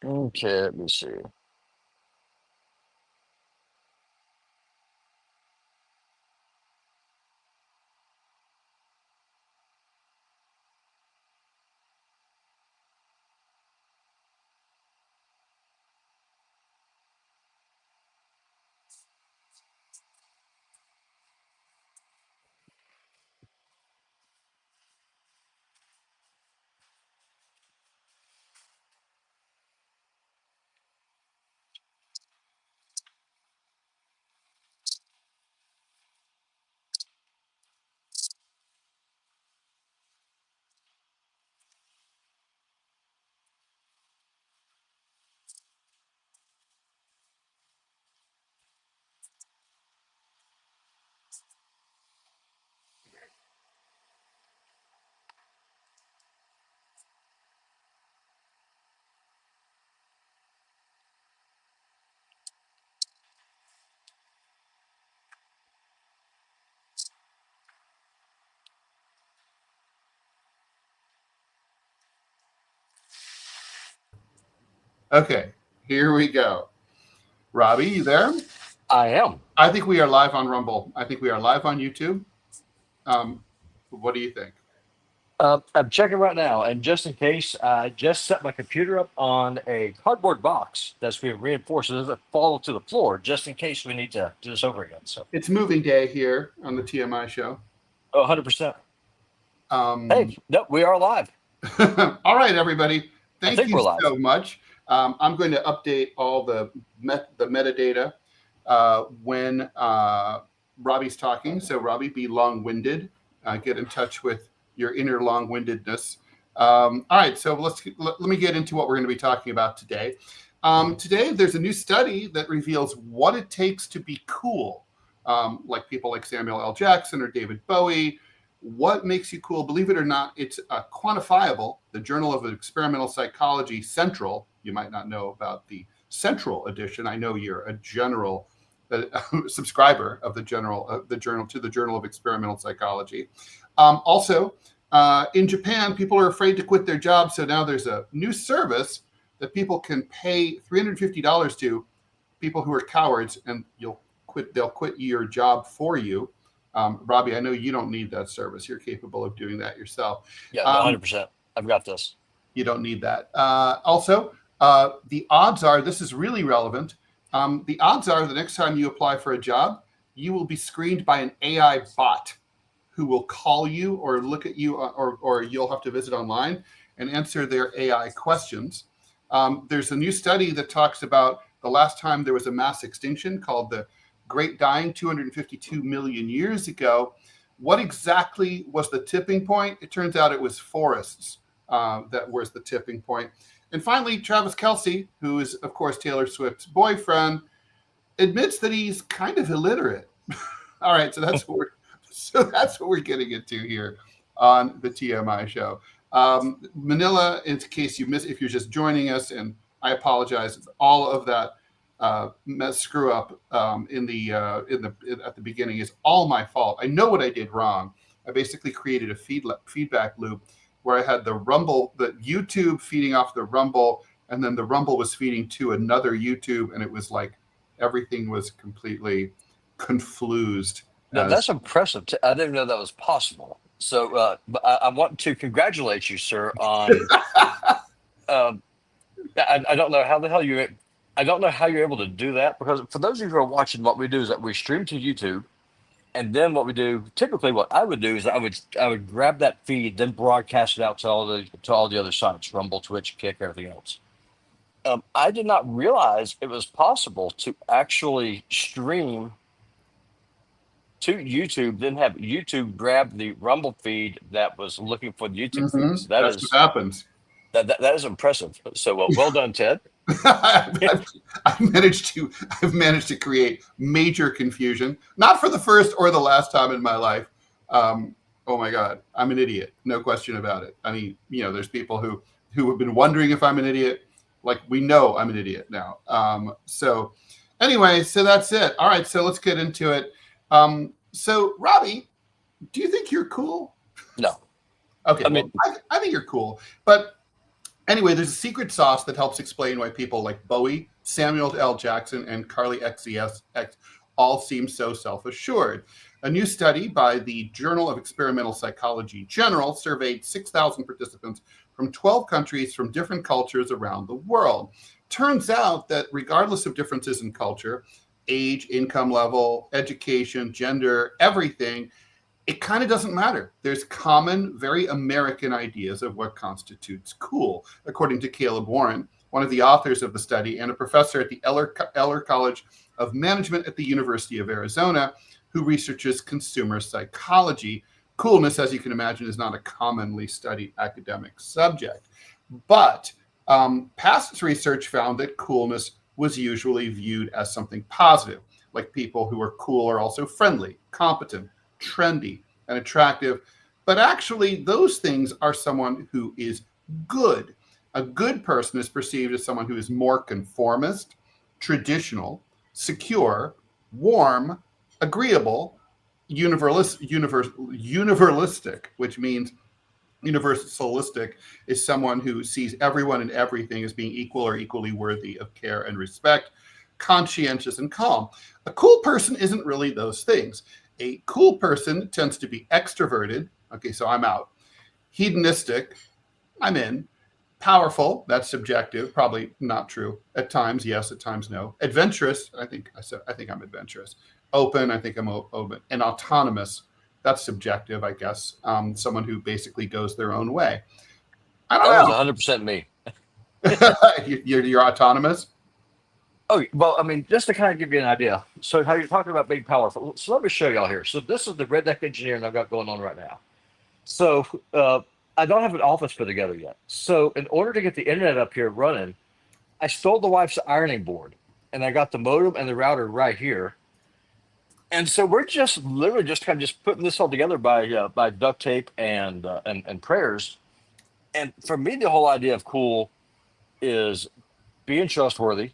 Okay, let me see. Okay, here we go. Robby, you there? I am. I think we are live on Rumble. I think we are live on YouTube. What do you think? I'm checking right now, and just in case, I just set my computer up on a cardboard box that's being reinforced so it doesn't fall to the floor, just in case we need to do this over again. So, It's moving day here on the TMI show. 100%. Hey, no, we are live. All right, everybody. I Thank think you we're live. so much. I'm going to update all the metadata when Robby's talking. So, Robby, be long-winded. Get in touch with your inner long-windedness. All right, so let me get into what we're going to be talking about today. Today, there's a new study that reveals what it takes to be cool, like people like Samuel L. Jackson or David Bowie. What makes you cool? Believe it or not, it's quantifiable. The Journal of Experimental Psychology Central. You might not know about the Central edition. I know you're a general subscriber of the journal to the Journal of Experimental Psychology. Also, in Japan, people are afraid to quit their jobs, so now there's a new service that people can pay $350 to people who are cowards, and they'll quit your job for you. Robby, I know you don't need that service. You're capable of doing that yourself. Yeah, 100%. I've got this. You don't need that. Also, the odds are, this is really relevant. The odds are the next time you apply for a job, you will be screened by an AI bot who will call you or look at you, or you'll have to visit online and answer their AI questions. There's a new study that talks about the last time there was a mass extinction called the Great Dying 252 million years ago. What exactly was the tipping point? It turns out it was forests that was the tipping point. And finally, Travis Kelce, who is, of course, Taylor Swift's boyfriend, admits that he's kind of illiterate. All right, so that's what we're getting into here on the TMI show. Manila, in case you missed, if you're just joining us, and I apologize, all of that screw up at the beginning is all my fault. I know what I did wrong. I basically created a feedback loop where I had the YouTube feeding off the Rumble, and then the Rumble was feeding to another YouTube, and it was like everything was completely confused. That's impressive. I didn't know that was possible. So, but I want to congratulate you, sir, on. I don't know how the hell you. I don't know how you're able to do that, because for those of you who are watching, what we do is that we stream to YouTube, and then what we do, typically, what I would do is I would grab that feed, then broadcast it out to all the other sites, Rumble, Twitch, Kick, everything else. I did not realize it was possible to actually stream to YouTube, then have YouTube grab the Rumble feed that was looking for the YouTube feed. So That's what happens. That is impressive. So well done, Ted. I've managed to create major confusion, not for the first or the last time in my life. Oh my God, I'm an idiot, no question about it. I mean, there's people who have been wondering if I'm an idiot. Like, we know I'm an idiot now. So anyway, so that's it. All right, so let's get into it. So Robby, do you think you're cool? No. Okay, I think you're cool, but Anyway, there's a secret sauce that helps explain why people like Bowie, Samuel L. Jackson, and Charli XCX all seem so self-assured. A new study by the Journal of Experimental Psychology General surveyed 6,000 participants from 12 countries from different cultures around the world. Turns out that regardless of differences in culture, age, income level, education, gender, everything, it kind of doesn't matter. There's common, very American ideas of what constitutes cool, according to Caleb Warren, one of the authors of the study and a professor at the Eller College of Management at the University of Arizona, who researches consumer psychology. Coolness, as you can imagine, is not a commonly studied academic subject. But past research found that coolness was usually viewed as something positive, like people who are cool are also friendly, competent, trendy, and attractive. But actually, those things are someone who is good. A good person is perceived as someone who is more conformist, traditional, secure, warm, agreeable, universalistic, which means universalistic is someone who sees everyone and everything as being equal or equally worthy of care and respect, conscientious and calm. A cool person isn't really those things. A cool person tends to be extroverted. Okay, so I'm out. Hedonistic, I'm in. Powerful, that's subjective, probably not true. At times, yes, at times, no. Adventurous, I think I'm adventurous. Open, I think I'm open. And autonomous, that's subjective, I guess. Someone who basically goes their own way. I That was don't 100% me. know. You're autonomous? Oh, well, I mean, just to kind of give you an idea. So, how you're talking about being powerful. So, let me show y'all here. So, this is the redneck engineering I've got going on right now. So, I don't have an office put together yet. So, in order to get the internet up here running, I stole the wife's ironing board and I got the modem and the router right here. And so, we're just literally just kind of just putting this all together by duct tape and prayers. And for me, the whole idea of cool is being trustworthy.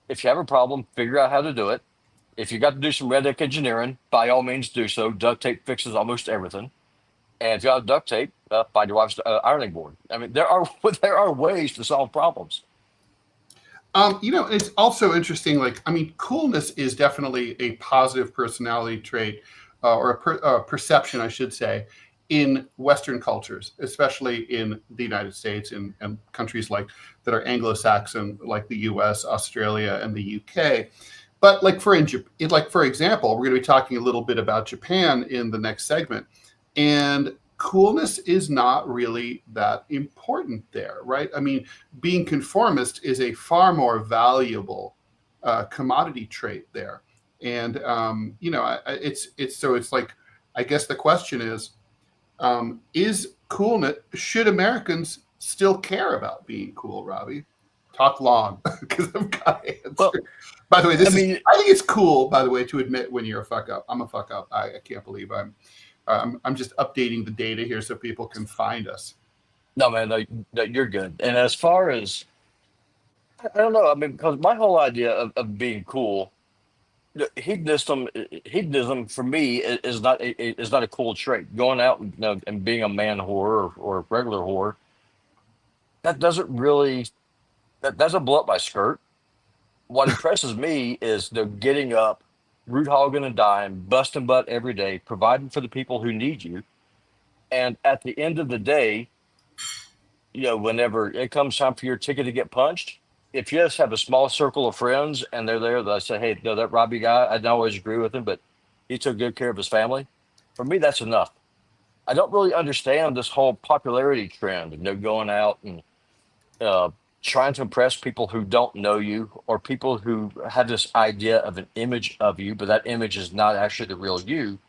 If you have a problem, figure out how to do it. If you got to do some red deck engineering, by all means do so. Duct tape fixes almost everything. And if you have duct tape, find your wife's ironing board. I mean, there are there are ways to solve problems. It's also interesting. Like, I mean, coolness is definitely a positive personality trait, or a perception, I should say, in Western cultures, especially in the United States and countries like that are Anglo-Saxon, like the U.S., Australia, and the U.K. But like for example, we're going to be talking a little bit about Japan in the next segment, and coolness is not really that important there, right? I mean, being conformist is a far more valuable commodity trait there, and it's like, I guess the question is coolness? Should Americans still care about being cool, Robbie? Talk long because I've got to Well, answer. By the way, I mean, I think it's cool, by the way, to admit when you're a fuck up. I'm a fuck up. I can't believe I'm just updating the data here so people can find us. no, man, no, no, you're good. And as far as I don't know, I mean, because my whole idea of being cool, hedonism for me is not a cool trait. Going out and, and being a man whore or a regular whore, that doesn't really that doesn't blow up my skirt. What impresses me is they're getting up, root hogging and dying, busting butt every day, providing for the people who need you. And at the end of the day, whenever it comes time for your ticket to get punched, if you just have a small circle of friends and they're there, they say, "Hey, no, that Robbie guy, I don't always agree with him, but he took good care of his family." For me, that's enough. I don't really understand this whole popularity trend, going out and uh, trying to impress people who don't know you or people who have this idea of an image of you, but that image is not actually the real you.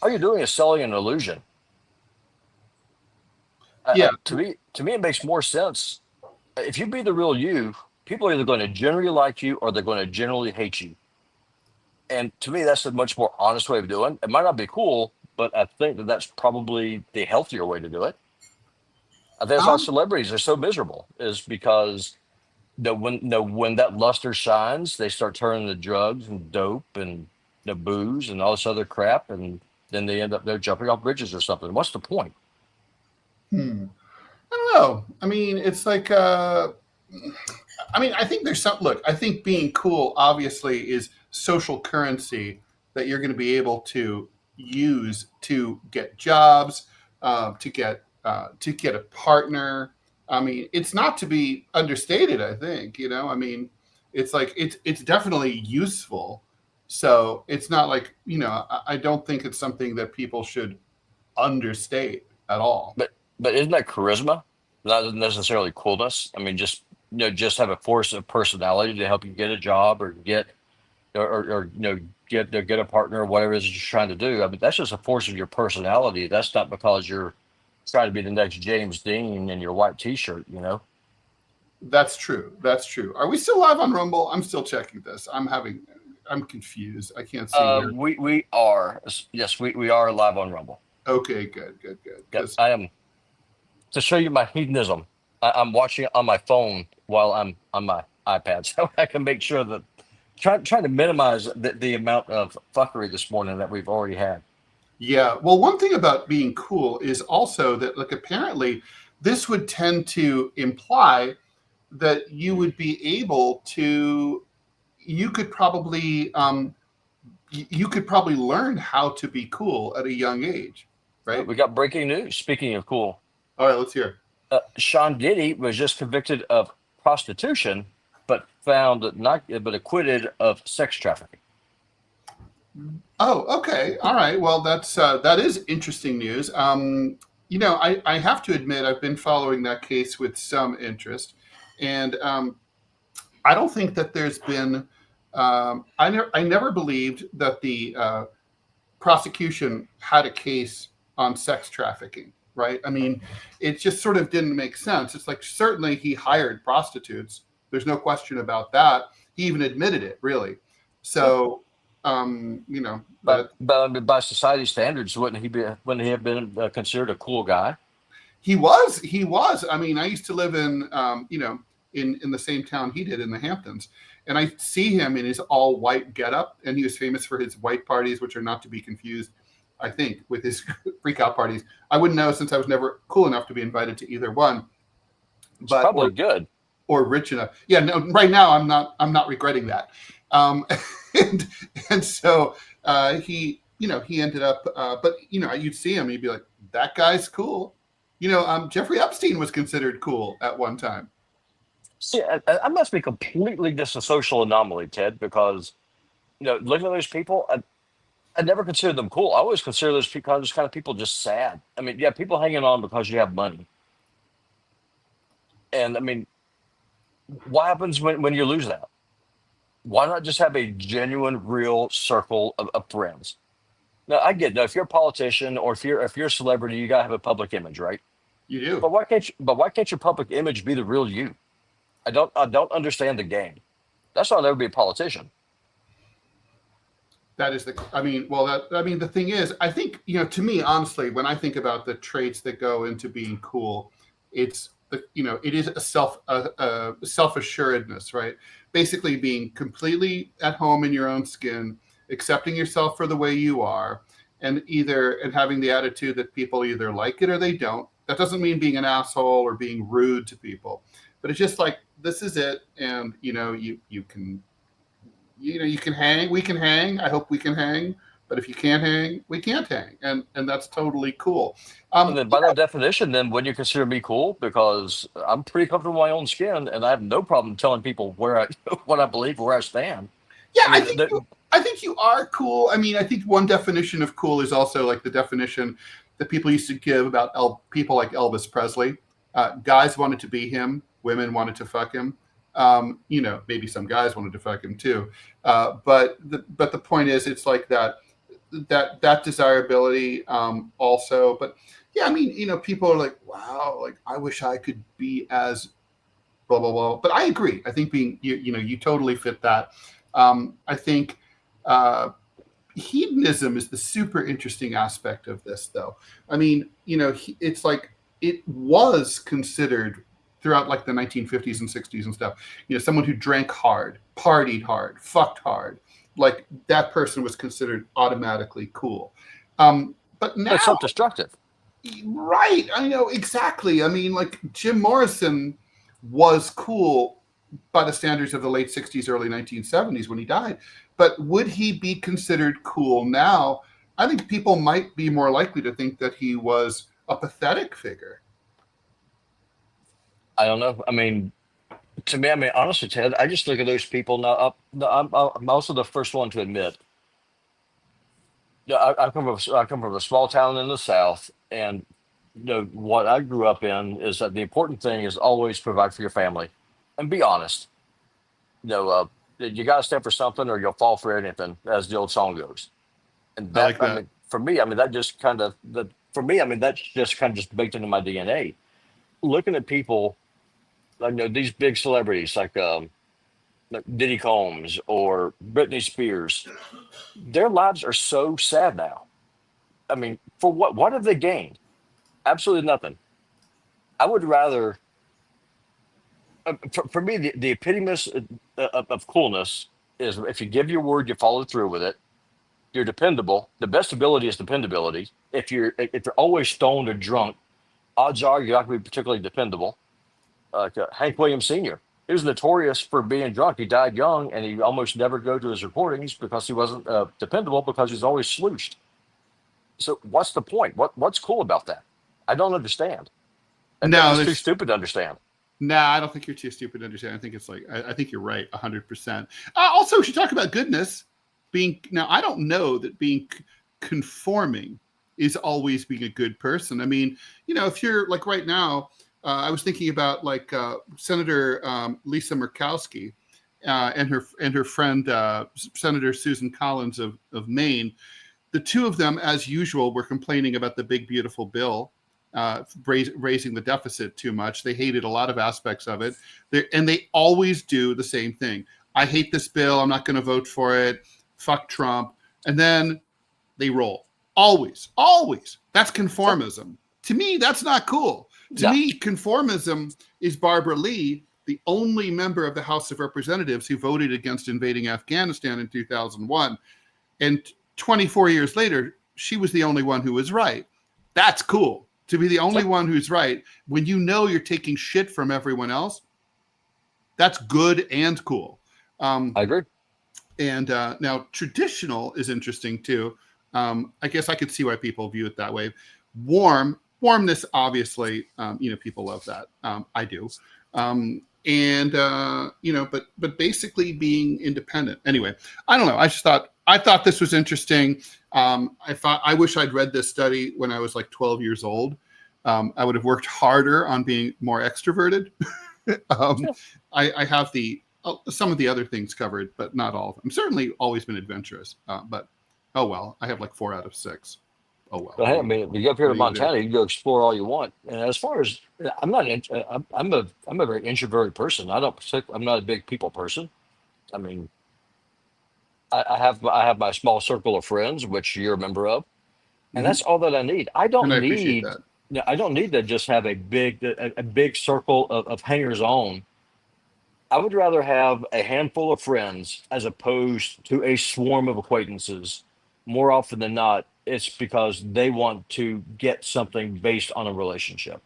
All you're doing is selling an illusion. Yeah, To me, it makes more sense if you be the real you. People are either going to generally like you or they're going to generally hate you. And to me, that's a much more honest way of doing. It might not be cool, but I think that that's probably the healthier way to do it. I think that's why um, celebrities are so miserable, is because when that luster shines, they start turning to drugs and dope and the booze and all this other crap, and then they end up there jumping off bridges or something. What's the point? hmm. don't know. I mean, it's like, I mean, I think there's some, look, I think being cool obviously is social currency that you're going to be able to use to get jobs, to get a partner. I mean, it's not to be understated, I think, I mean, it's like, it's definitely useful. So it's not like, I don't think it's something that people should understate at all. But isn't that charisma? Not necessarily coolness. I mean, just just have a force of personality to help you get a job or get or get a partner or whatever it is you're trying to do. I mean, that's just a force of your personality. That's not because you're trying to be the next James Dean in your white T-shirt. That's true. That's true. Are we still live on Rumble? I'm still checking this. I'm confused. I can't see where. We are, yes, we are live on Rumble. Okay, good, good, good. Yep, Because I am. To show you my hedonism, I'm watching it on my phone while I'm on my iPad, so I can make sure that trying to minimize the amount of fuckery this morning that we've already had. yeah, well, one thing about being cool is also that, like, apparently, this would tend to imply that you would be able to. You could probably you could probably learn how to be cool at a young age, right? We got breaking news. Speaking of cool, All right, let's hear. Sean Diddy was just convicted of prostitution, but found not, but acquitted of sex trafficking. Oh, okay. All right. Well, that is interesting news. I have to admit I've been following that case with some interest, and I don't think that there's been. I never believed that the prosecution had a case on sex trafficking. Right? I mean, it just sort of didn't make sense. It's like certainly he hired prostitutes. There's no question about that. He even admitted it, really. So, But but but I mean, by society standards, wouldn't he have been considered a cool guy? he was. I mean, I used to live in, in the same town he did in the Hamptons, and I see him in his all white getup, and he was famous for his white parties, which are not to be confused, I think, with his freak out parties. I wouldn't know since I was never cool enough to be invited to either one, It's but probably good. or rich enough. Yeah, no, right now I'm not regretting that. Um, and and so he ended up, but you'd see him, and you'd be like, that guy's cool. Jeffrey Epstein was considered cool at one time. See, I must be completely just a social anomaly, Ted, because looking at those people, I never considered them cool. I always consider those people just kind of people just sad. I mean, yeah, people hanging on because you have money, and I mean, what happens when you lose that? Why not just have a genuine, real circle of friends? Now, I get that if you're a politician or if you're a celebrity, you gotta have a public image, right? You do. But why can't your public image be the real you? I don't understand the game. That's why I'll never be a politician. That is the. I mean, well, the thing is, I think to me, honestly, when I think about the traits that go into being cool, it's it is a self assuredness, right? Basically, being completely at home in your own skin, accepting yourself for the way you are, and having the attitude that people either like it or they don't. That doesn't mean being an asshole or being rude to people, but it's just like, this is it, and you can you can hang, we can hang. I hope we can hang. But if you can't hang, we can't hang, and that's totally cool. And then by that definition, then wouldn't you consider me cool? Because I'm pretty comfortable in my own skin, and I have no problem telling people where I what I believe, where I stand. Yeah, I mean, the, I think you are cool. I mean, I think one definition of cool is also like the definition that people used to give about people like Elvis Presley. Guys wanted to be him, women wanted to fuck him. Maybe some guys wanted to fuck him too. But the point is, it's like that desirability also. But yeah, I mean, people are like, wow, like I wish I could be as blah blah blah. But I agree. I think being you totally fit that. I think hedonism is the super interesting aspect of this, though. I mean, it's like it was considered throughout like the 1950s and 60s and stuff. Someone who drank hard, partied hard, fucked hard, like that person was considered automatically cool. But it's now, self-destructive. Right. I know exactly. I mean, like Jim Morrison was cool by the standards of the late 60s, early 1970s when he died. But would he be considered cool now? I think people might be more likely to think that he was a pathetic figure. I don't know. I mean, to me, I mean, honestly, Ted, I just look at those people now. No, I'm also the first one to admit. Yeah, I come from a small town in the South, and what I grew up in is that the important thing is always provide for your family, and be honest. You know, uh, you got to stand for something, or you'll fall for anything, as the old song goes. And I that, like I that. mean, for me, I mean, that just kind of that for me, I mean, that's just kind of just baked into my DNA. Looking at people like these big celebrities like Diddy Combs or Britney Spears, their lives are so sad now. I mean, for what? What have they gained? Absolutely nothing. I would rather, for me, the epitome of coolness is if you give your word, you follow through with it. You're dependable. The best ability is dependability. If you're always stoned or drunk, odds are you're not going to be particularly dependable. Like Hank Williams Sr. He was notorious for being drunk. He died young, and he almost never go to his recordings because he wasn't dependable because he's always slooshed. So what's the point? What's cool about that? I don't understand. I'm No, just too there's stupid to understand. Nah, I don't think you're too stupid to understand. I think it's like I think you're right, 100%. Also, we should talk about goodness. Being now, I don't know that being conforming is always being a good person. I mean, if you're like right now, I was thinking about like Senator Lisa Murkowski and her friend Senator Susan Collins of Maine. The two of them, as usual, were complaining about the big beautiful bill, raising the deficit too much. They hated a lot of aspects of it, and they always do the same thing. I hate this bill. I'm not going to vote for it. Fuck Trump. And then they roll. Always, always. That's Yep. conformism. To me, that's not cool. To No, me, conformism is Barbara Lee, the only member of the House of Representatives who voted against invading Afghanistan in 2001. And 24 years later, she was the only one who was right. That's cool. To be the only yep, one who's right when you know you're taking shit from everyone else, that's good and cool. Um, I agree. and now traditional is interesting too. I guess I could see why people view it that way. Warmness, obviously, people love that. I do. And but basically being independent. Anyway, I don't know. I thought this was interesting. I wish I'd read this study when I was like 12 years old. I would have worked harder on being more extroverted. um, Yeah. I have some of the other things covered, but not all of them. Certainly always been adventurous, but oh well. I have like 4 out of 6. Oh well. But hey, I mean, if you go up here What to are you gonna do? Montana, you can go explore all you want. And as far as I'm not, I'm a very introverted person. I'm not a big people person. I mean, I have my small circle of friends, which you're a member of, and Mm-hmm. that's all that I need. And I appreciate that. I don't need to just have a big circle of hangers on. I would rather have a handful of friends as opposed to a swarm of acquaintances. More often than not, it's because they want to get something based on a relationship.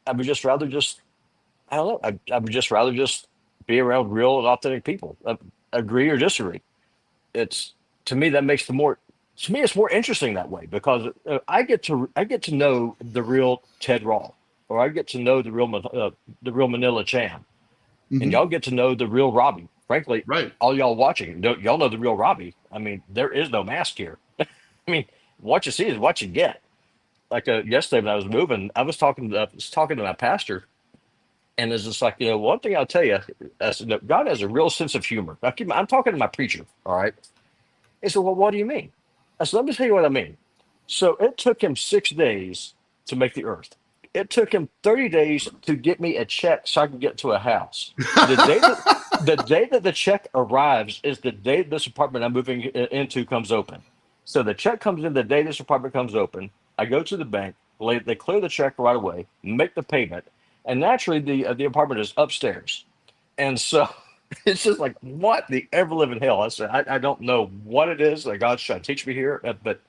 I would just rather just I don't know. I would just rather just be around real and authentic people. Agree or disagree. It's to me that makes the more to me it's more interesting that way because I get to know the real Ted Rall, or I get to know the real Manila Chan, and Mm-hmm. y'all get to know the real Robbie. Frankly, Right. all y'all watching, y'all know the real Robbie. I mean, there is no mask here. I mean, what you see is what you get. Like yesterday when I was moving, I was talking to my pastor, and it's just like one thing I'll tell you, God has a real sense of humor. I'm talking to my preacher, all right. He said, "Well, what do you mean?" I said, "Let me tell you what I mean." So it took him 6 days to make the earth. It took him 30 days to get me a check so I could get to a house. The day that the day that the check arrives is the day this apartment I'm moving into comes open. So the check comes in the day this apartment comes open. I go to the bank. They clear the check right away, make the payment, and naturally the apartment is upstairs. And so it's just like, what the ever living hell? I said, I don't know what it is that God's trying to teach me here, but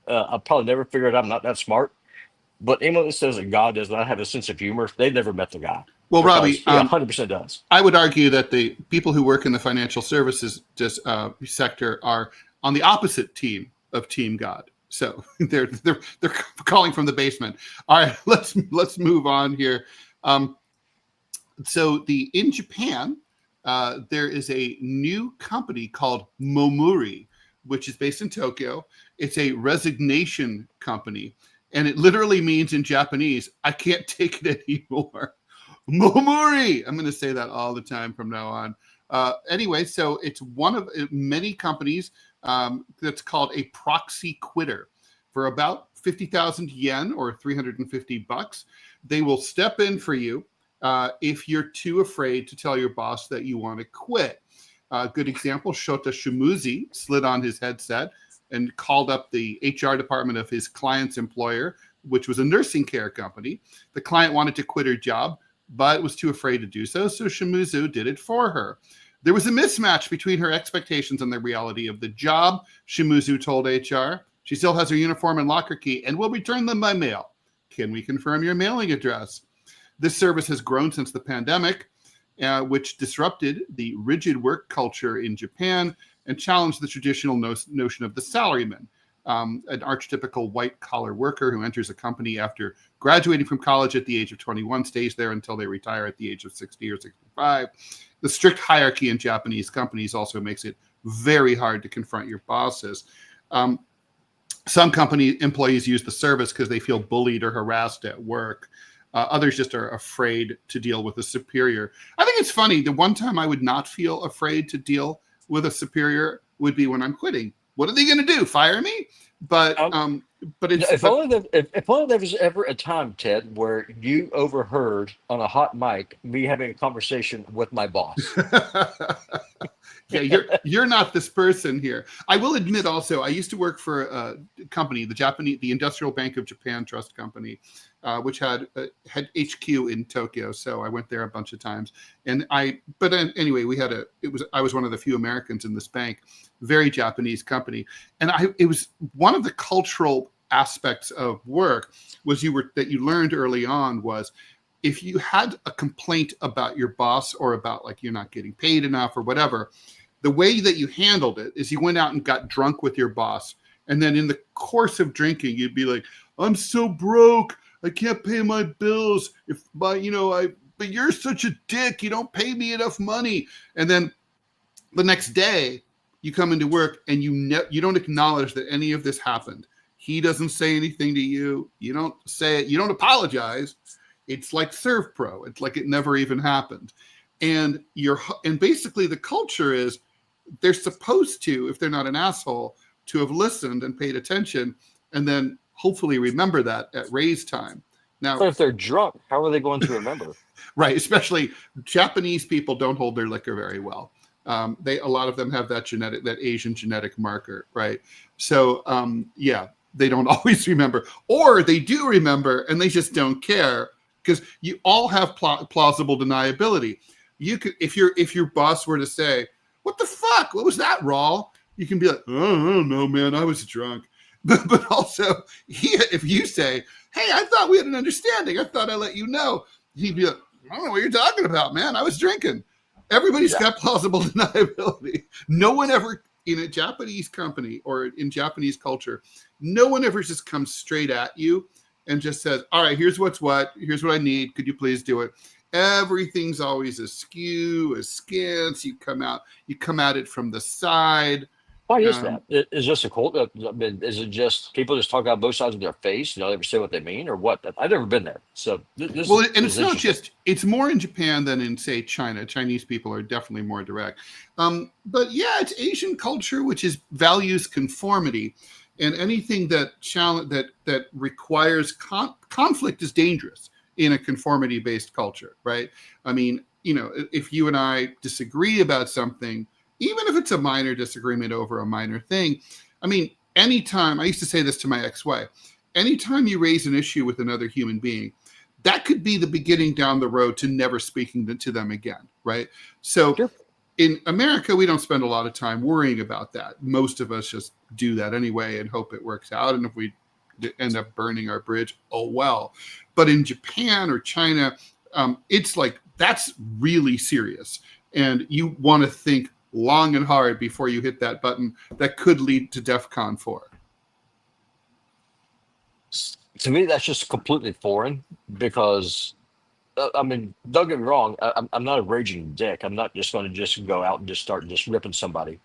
I'll probably never figure it out. I'm not that smart. But anyone that says that God does not have a sense of humor, they've never met the guy Well, because Robby, he 100% does. I would argue that the people who work in the financial services sector are on the opposite team of Team God. So they're calling from the basement. All right, let's move on here. So in Japan, there is a new company called Momuri, which is based in Tokyo. It's a resignation company, and it literally means in Japanese, I can't take it anymore. Momuri. I'm going to say that all the time from now on. Anyway, so it's one of many companies that's called a proxy quitter. For about 50,000 yen or 350 bucks, they will step in for you if you're too afraid to tell your boss that you want to quit. Good example, Shota Shimuzi slid on his headset and called up the HR department of his client's employer, which was a nursing care company. The client wanted to quit her job, but was too afraid to do so, so Shimuzu did it for her. There was a mismatch between her expectations and the reality of the job, Shimuzu told HR. She still has her uniform and locker key and will return them by mail. Can we confirm your mailing address? This service has grown since the pandemic, which disrupted the rigid work culture in Japan and challenged the traditional notion of the salaryman, an archetypical white-collar worker who enters a company after graduating from college at the age of 21, stays there until they retire at the age of 60 or 65. The strict hierarchy in Japanese companies also makes it very hard to confront your bosses. Some company employees use the service because they feel bullied or harassed at work. Others just are afraid to deal with a superior. I think it's funny. The one time I would not feel afraid to deal with a superior would be when I'm quitting. What are they going to do? Fire me? But it's If only there was ever a time, Ted, where you overheard on a hot mic me having a conversation with my boss. yeah, you're not this person here. I will admit also, I used to work for a company, the Industrial Bank of Japan Trust Company, which had HQ in Tokyo. So I went there a bunch of times. But anyway, I was one of the few Americans in this bank, very Japanese company. And it was one of the cultural aspects of work that you learned early on was, if you had a complaint about your boss or about like you're not getting paid enough or whatever, the way that you handled it is you went out and got drunk with your boss. And then in the course of drinking, you'd be like, I'm so broke. I can't pay my bills. But you're such a dick. You don't pay me enough money. And then the next day you come into work and you don't acknowledge that any of this happened. He doesn't say anything to you. You don't say it. You don't apologize. It's like ServPro. It's like it never even happened. And basically the culture is they're supposed to, if they're not an asshole, to have listened and paid attention and then hopefully remember that at raise time. Now, But if they're drunk, how are they going to remember? right, especially Japanese people don't hold their liquor very well. A lot of them have that Asian genetic marker, right? So they don't always remember, or they do remember and they just don't care. Because you all have plausible deniability. You could, if your boss were to say, "What the fuck? What was that, Rall?" You can be like, "Oh, I don't know, man. I was drunk." But also, if you say, "Hey, I thought we had an understanding. I thought I let you know," he'd be like, "I don't know what you're talking about, man. I was drinking." Everybody's got plausible deniability. No one ever, in a Japanese company or in Japanese culture, no one ever just comes straight at you and just says, all right, here's what's what. Here's what I need. Could you please do it? Everything's always askew, askance. You come at it from the side. Why is that? Is this a cult? I mean, is it just people just talk out both sides of their face? Never say what they mean, or what? I've never been there, so this Well, and is it's not interesting. just, it's more in Japan than in, say, China. Chinese people are definitely more direct. But yeah, it's Asian culture, which values conformity. And anything that requires conflict is dangerous in a conformity-based culture, right? I mean, if you and I disagree about something, even if it's a minor disagreement over a minor thing, I mean, anytime, I used to say this to my ex-wife, anytime you raise an issue with another human being, that could be the beginning down the road to never speaking to them again, right? So Sure. in America, we don't spend a lot of time worrying about that. Most of us just do that anyway and hope it works out. And if we end up burning our bridge, oh well. But in Japan or China, it's like that's really serious. And you want to think long and hard before you hit that button that could lead to DEFCON 4. To me, that's just completely foreign because, I mean, don't get me wrong. I'm not a raging dick. I'm not just going to just go out and just start just ripping somebody.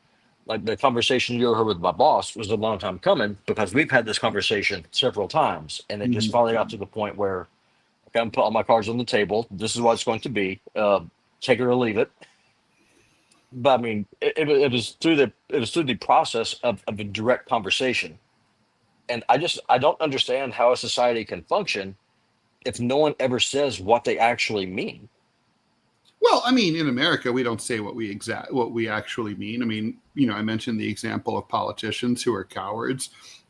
Like the conversation you heard with my boss was a long time coming because we've had this conversation several times, and it just finally got to the point where okay, I'm putting all my cards on the table. This is what it's going to be. Take it or leave it. But I mean, it was through the process of a direct conversation, and I don't understand how a society can function if no one ever says what they actually mean. Well, I mean, in America, we don't say what we actually mean. I mean, I mentioned the example of politicians who are cowards.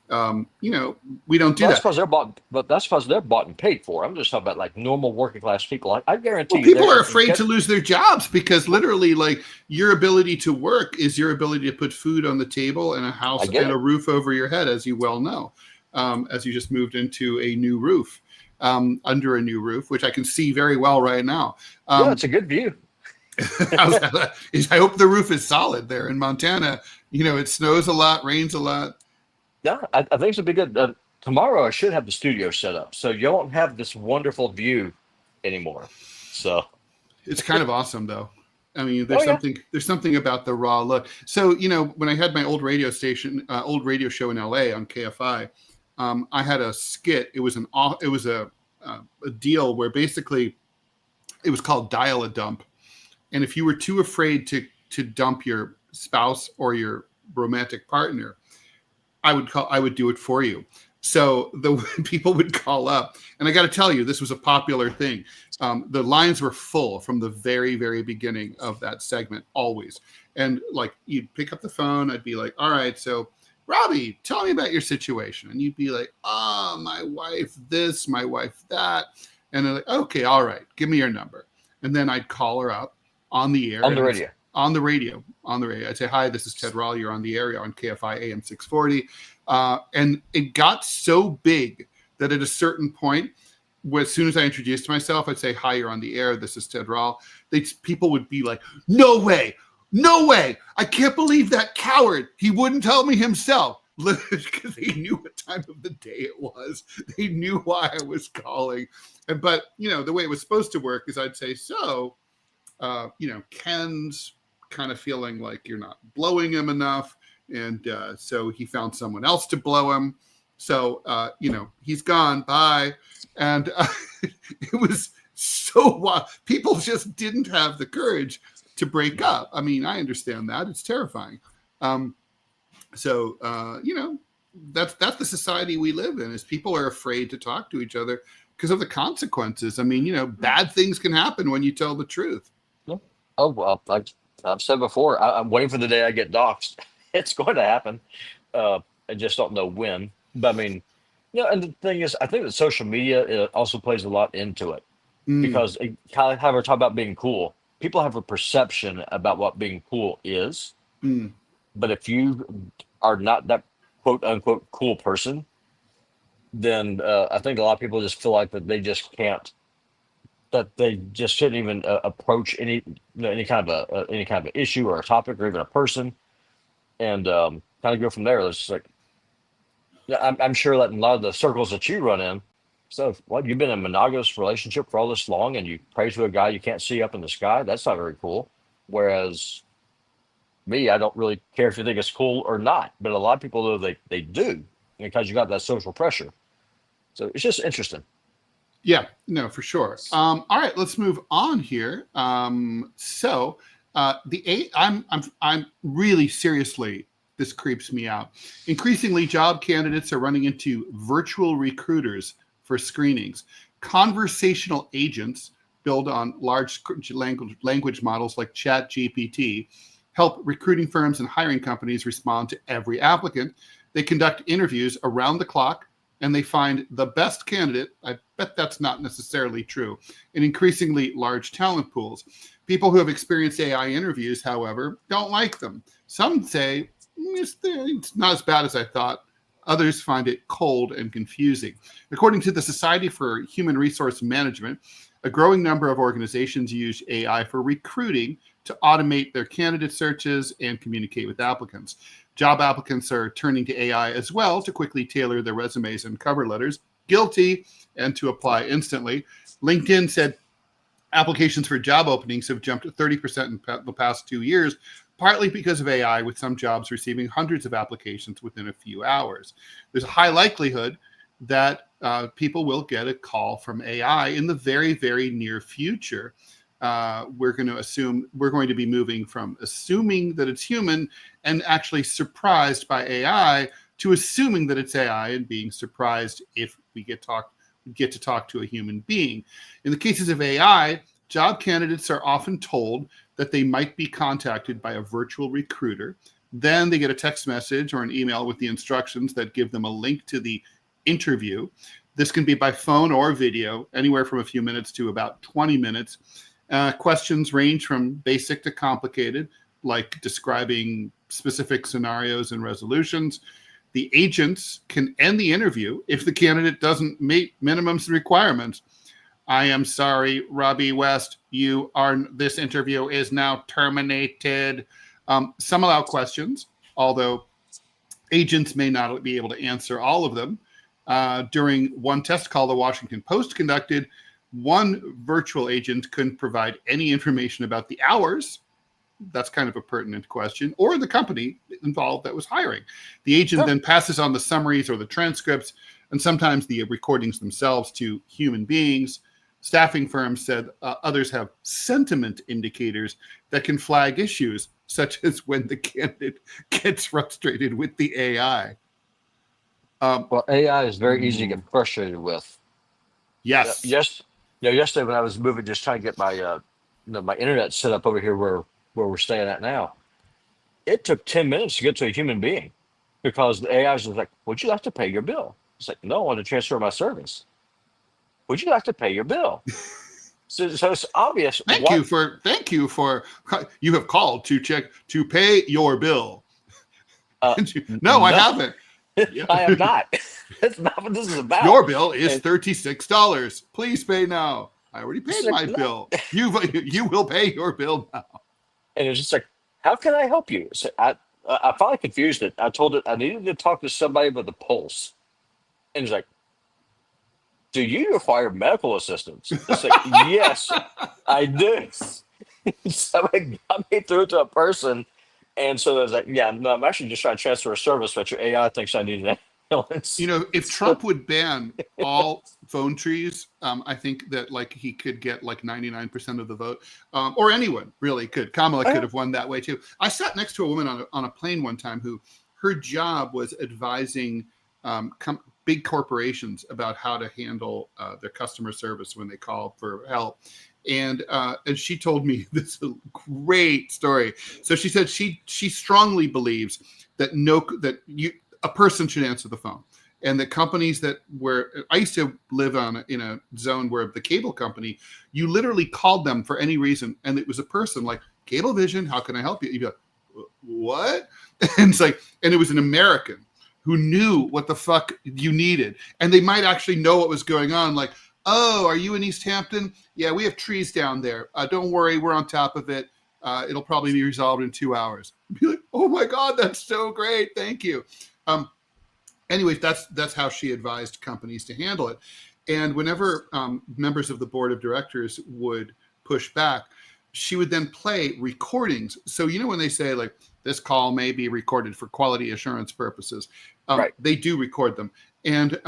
We don't do Well, that's that. because they're bought and paid for. I'm just talking about like normal working class people. I guarantee Well, you, people are afraid to lose their jobs because literally, like, your ability to work is your ability to put food on the table and a house and a roof over your head, as you well know, as you just moved into a new roof. Under a new roof, which I can see very well right now. Yeah, it's a good view. I hope the roof is solid there in Montana. It snows a lot, rains a lot. Yeah, I think it'll be good. Tomorrow I should have the studio set up, so you won't have this wonderful view anymore. So it's kind of awesome, though. I mean, there's something about the raw look. So when I had my old radio show in LA on KFI. I had a skit. It was a deal where basically it was called Dial a Dump, and if you were too afraid to dump your spouse or your romantic partner, I would do it for you. So the people would call up, and I got to tell you, this was a popular thing. The lines were full from the very, very beginning of that segment, always. And like you'd pick up the phone, I'd be like, "All right, so." Robby, tell me about your situation. And you'd be like, my wife this, my wife that. And they're like, okay, all right, give me your number. And then I'd call her up on the air. On the radio. On the radio. I'd say, hi, this is Ted Rall. You're on the air on KFI AM 640. And it got so big that at a certain point, as soon as I introduced myself, I'd say, hi, you're on the air. This is Ted Rall. People would be like, no way. No way! I can't believe that coward. He wouldn't tell me himself because they knew what time of the day it was. They knew why I was calling. But the way it was supposed to work is I'd say, so, Ken's kind of feeling like you're not blowing him enough, and so he found someone else to blow him. So he's gone. Bye. And it was so wild. People just didn't have the courage to break up. I mean, I understand that. It's terrifying. That's the society we live in, is people are afraid to talk to each other because of the consequences. I mean, bad things can happen when you tell the truth. Oh, well, I've said before, I'm waiting for the day I get doxxed. It's going to happen. I just don't know when. But I mean, and the thing is, I think that social media also plays a lot into it because it kind of how we're talking about being cool. People have a perception about what being cool is, but if you are not that quote unquote cool person, then I think a lot of people just feel like that they just can't, that they just shouldn't even approach any kind of an issue or a topic or even a person, and kind of go from there. It's just like, I'm sure that in a lot of the circles that you run in. So, what, you've been in a monogamous relationship for all this long and you pray to a guy you can't see up in the sky? That's not very cool. Whereas me, I don't really care if you think it's cool or not. But a lot of people, though, they do because you got that social pressure. So it's just interesting. Yeah, no, for sure. All right, let's move on here. I'm really seriously, this creeps me out. Increasingly, job candidates are running into virtual recruiters for screenings. Conversational agents built on large language models like ChatGPT help recruiting firms and hiring companies respond to every applicant. They conduct interviews around the clock, and they find the best candidate. I bet that's not necessarily true. In increasingly large talent pools, People who have experienced AI interviews, however, don't like them. Some say it's not as bad as I thought. Others find it cold and confusing. According to the Society for Human Resource Management, a growing number of organizations use AI for recruiting to automate their candidate searches and communicate with applicants. Job applicants are turning to AI as well to quickly tailor their resumes and cover letters. Guilty, and to apply instantly. LinkedIn said applications for job openings have jumped 30% in the past 2 years, partly because of AI, with some jobs receiving hundreds of applications within a few hours. There's a high likelihood that people will get a call from AI in the very, very near future. We're going to be moving from assuming that it's human and actually surprised by AI to assuming that it's AI and being surprised if we get to talk to a human being. In the cases of AI, job candidates are often told that they might be contacted by a virtual recruiter. Then they get a text message or an email with the instructions that give them a link to the interview. This can be by phone or video, anywhere from a few minutes to about 20 minutes. Questions range from basic to complicated, like describing specific scenarios and resolutions. The agents can end the interview if the candidate doesn't meet minimums and requirements. I am sorry, Robby West, this interview is now terminated. Some allow questions, although agents may not be able to answer all of them. During one test call the Washington Post conducted, one virtual agent couldn't provide any information about the hours. That's kind of a pertinent question, or the company involved that was hiring. The agent then passes on the summaries or the transcripts, and sometimes the recordings themselves, to human beings. Staffing firms said others have sentiment indicators that can flag issues, such as when the candidate gets frustrated with the AI. Well, AI is very easy to get frustrated with. Yes. Yesterday when I was moving, just trying to get my internet set up over here where we're staying at now, it took 10 minutes to get to a human being because the AI was just like, "Would you like to pay your bill?" It's like, "No, I want to transfer my service." "Would you like to pay your bill?" So it's obvious. Thank you for you have called to pay your bill. No, I haven't. I am not. That's not what this is about. Your bill is $36. Please pay now. I already paid my bill. You will pay your bill now. And it's just like, how can I help you? So I finally confused it. I told it I needed to talk to somebody with a pulse. And it's like, "Do you require medical assistance?" It's like, "Yes, I do." So it got me through to a person. And so I was like, "Yeah, no, I'm actually just trying to transfer a service, but your AI thinks I need an ambulance." If Trump would ban all phone trees, I think that he could get 99% of the vote, or anyone really could. Kamala could have won that way too. I sat next to a woman on a plane one time who her job was advising big corporations about how to handle their customer service when they call for help. And she told me this great story. So she said she strongly believes that a person should answer the phone, and the companies I used to live in a zone where the cable company, you literally called them for any reason, and it was a person like, "Cablevision, how can I help you?" You'd be like, "What?" And it was an American who knew what the fuck you needed, and they might actually know what was going on. Like, "Oh, are you in East Hampton? Yeah, we have trees down there. Don't worry, we're on top of it. It'll probably be resolved in 2 hours." Be like, "Oh my God, that's so great. Thank you." Anyways, that's how she advised companies to handle it. And whenever members of the board of directors would push back, she would then play recordings. So, when they say this call may be recorded for quality assurance purposes, Right. They do record them. And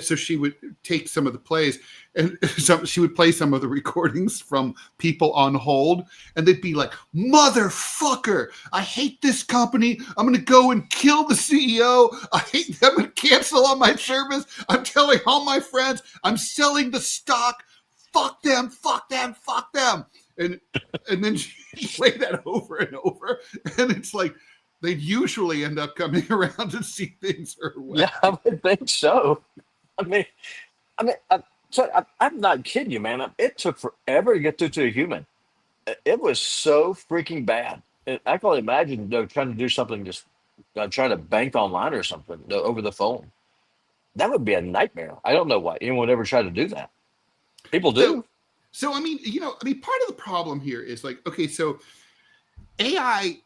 so she would take some of the plays, and she would play some of the recordings from people on hold, and they'd be like, "Motherfucker, I hate this company. I'm going to go and kill the CEO. I hate them and cancel on my service. I'm telling all my friends, I'm selling the stock. Fuck them, fuck them, fuck them." And then she played that over and over, and it's like, they'd usually end up coming around to see things her way. Yeah, I would think so. I'm not kidding you, man. It took forever to get through to a human. It was so freaking bad. And I can only imagine, trying to do something, just trying to bank online or something, over the phone. That would be a nightmare. I don't know why anyone would ever try to do that. People So, do. so I mean, part of the problem here is like, okay, so AI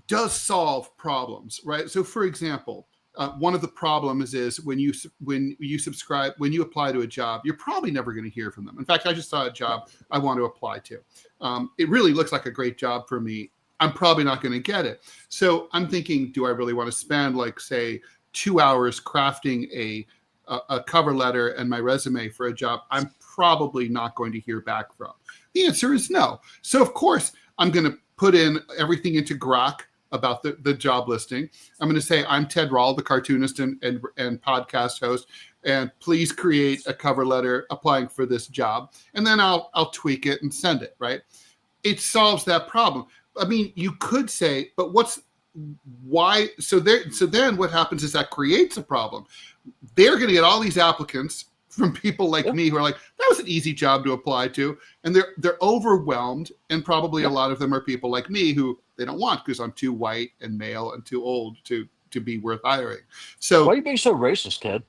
does solve problems, right? So, for example, one of the problems is when you subscribe, when you apply to a job, you're probably never going to hear from them. In fact, I just saw a job I want to apply to. It really looks like a great job for me. I'm probably not going to get it. So I'm thinking, do I really want to spend, like, say, 2 hours crafting a cover letter and my resume for a job I'm probably not going to hear back from? The answer is no. So of course I'm going to put in everything into Grok about the job listing. I'm going to say, I'm Ted Rall, the cartoonist and podcast host, and please create a cover letter applying for this job. And then I'll tweak it and send it, right? It solves that problem. I mean, you could say, but why? So then what happens is that creates a problem. They're going to get all these applicants from people like Yep. me who are like, that was an easy job to apply to. And they're overwhelmed. And probably Yep. a lot of them are people like me who they don't want because I'm too white and male and too old to be worth hiring. Why are So you being so racist, Ted?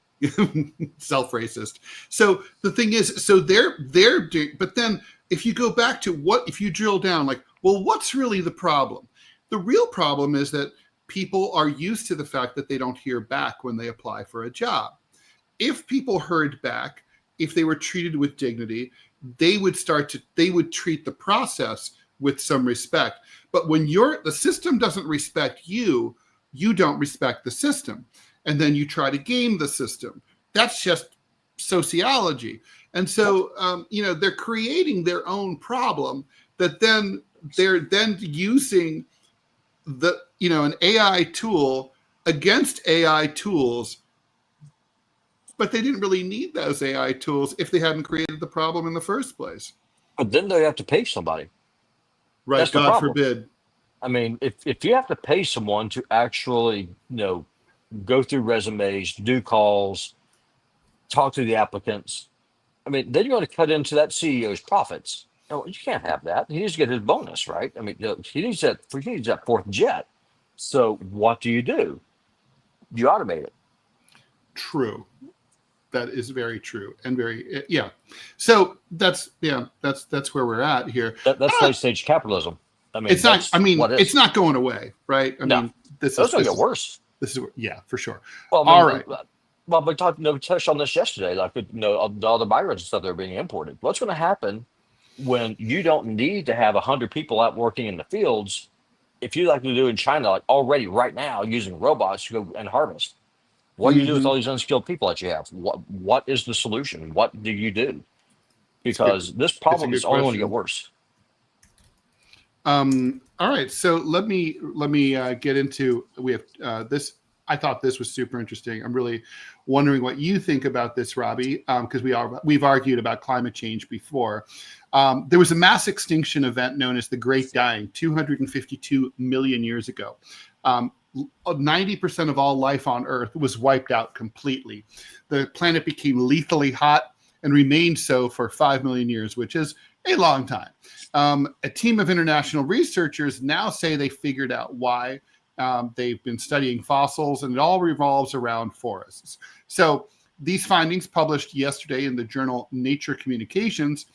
self-racist. So the thing is, so they're doing, but then if you go back to if you drill down, like, well, what's really the problem? The real problem is that people are used to the fact that they don't hear back when they apply for a job. If people heard back, if they were treated with dignity, they would treat the process with some respect. But when the system doesn't respect you, you don't respect the system. And then you try to game the system. That's just sociology. And so, they're creating their own problem that then they're then using an AI tool against AI tools, but they didn't really need those AI tools if they hadn't created the problem in the first place. But then they have to pay somebody. Right. That's the God problem. forbid. I mean, if you have to pay someone to actually, go through resumes, do calls, talk to the applicants, I mean, then you're going to cut into that CEO's profits. No, you can't have that. He needs to get his bonus, right? I mean, he needs that fourth jet. So what do? You automate it. True. That is very true and very, yeah. So that's where we're at here. That's late stage capitalism. I mean, It's not. I that's mean, what it's is. not going away, right? I No, mean, this those is don't this get is worse. this is yeah, for sure. Well, I All mean, right. we talked, we touched on this yesterday, like, all the migrants and stuff that are being imported. What's going to happen when you don't need to have 100 people out working in the fields? If you like to do in China, like already right now, using robots to go and harvest, what do you do with Mm-hmm. all these unskilled people that you have? What is the solution? What do you do? It's a good. Because this It's a problem is good only going to get question. worse. All right. So let me get into. We have this. I thought this was super interesting. I'm really wondering what you think about this, Robby, because we've argued about climate change before. There was a mass extinction event known as the Great Dying 252 million years ago. 90% of all life on Earth was wiped out completely. The planet became lethally hot and remained so for 5 million years, which is a long time. A team of international researchers now say they figured out why. They've been studying fossils, and it all revolves around forests. So these findings, published yesterday in the journal Nature Communications,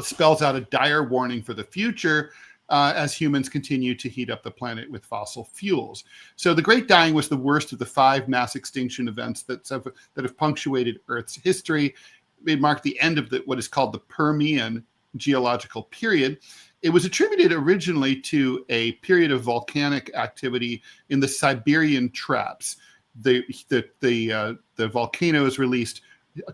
spells out a dire warning for the future as humans continue to heat up the planet with fossil fuels. So the Great Dying was the worst of the 5 mass extinction events that have punctuated Earth's history. It marked the end of what is called the Permian geological period. It was attributed originally to a period of volcanic activity in the Siberian traps. The volcanoes released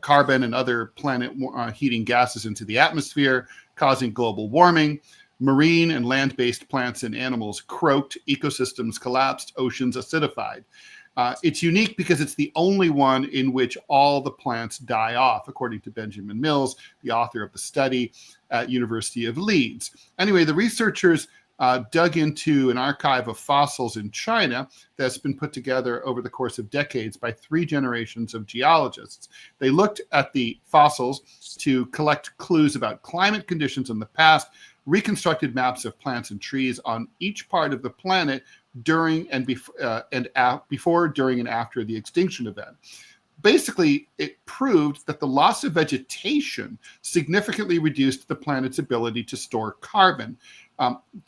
carbon and other planet heating gases into the atmosphere, causing global warming. Marine and land-based plants and animals croaked, ecosystems collapsed, oceans acidified. It's unique because it's the only one in which all the plants die off, according to Benjamin Mills, the author of the study at University of Leeds. Anyway, the researchers dug into an archive of fossils in China that's been put together over the course of decades by 3 generations of geologists. They looked at the fossils to collect clues about climate conditions in the past, reconstructed maps of plants and trees on each part of the planet during and before, during, and after the extinction event. Basically, it proved that the loss of vegetation significantly reduced the planet's ability to store carbon.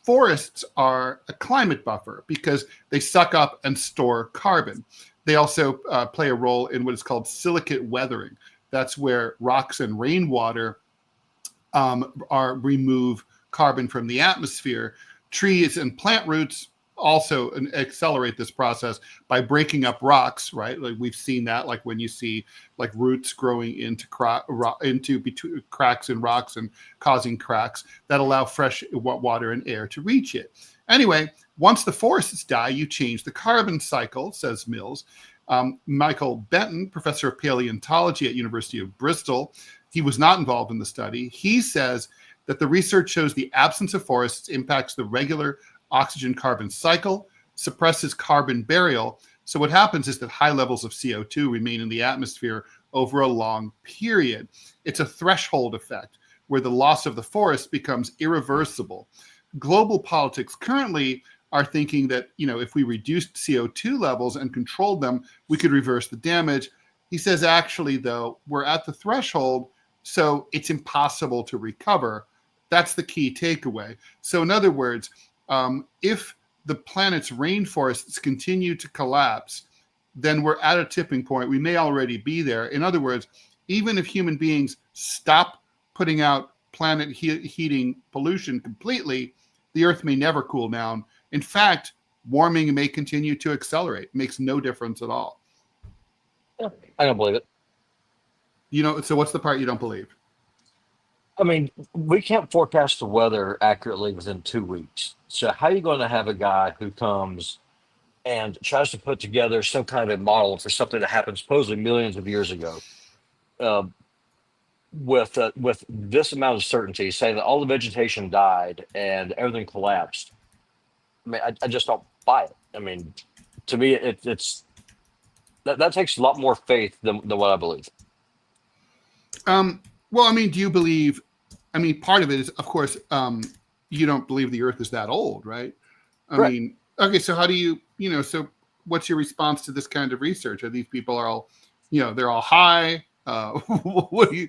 Forests are a climate buffer because they suck up and store carbon. They also play a role in what is called silicate weathering. That's where rocks and rainwater remove carbon from the atmosphere. Trees and plant roots also accelerate this process by breaking up rocks, right? Like we've seen that, like when you see like roots growing into between cracks in rocks and causing cracks that allow fresh water and air to reach it. Anyway, once the forests die, you change the carbon cycle, says Mills. Michael Benton, professor of paleontology at University of Bristol, he was not involved in the study. He says that the research shows the absence of forests impacts the regular oxygen-carbon cycle, suppresses carbon burial. So what happens is that high levels of CO2 remain in the atmosphere over a long period. It's a threshold effect where the loss of the forest becomes irreversible. Global politics currently are thinking that, if we reduced CO2 levels and controlled them, we could reverse the damage. He says, actually, though, we're at the threshold, so it's impossible to recover. That's the key takeaway. So in other words, if the planet's rainforests continue to collapse, then we're at a tipping point. We may already be there. In other words, even if human beings stop putting out planet heating pollution completely, the Earth may never cool down. In fact, warming may continue to accelerate. It makes no difference at all. Yeah, I don't believe it. So what's the part you don't believe? I mean, we can't forecast the weather accurately within 2 weeks. So how are you going to have a guy who comes and tries to put together some kind of model for something that happened supposedly millions of years ago, uh, with this amount of certainty, saying that all the vegetation died and everything collapsed? I mean, I just don't buy it. I mean, to me, it's that takes a lot more faith than what I believe. Well, I mean, do you believe? I mean, part of it is, of course, you don't believe the Earth is that old, right? I Correct. mean, okay, so how do you, so what's your response to this kind of research? Are these people are all, they're all high? What do you?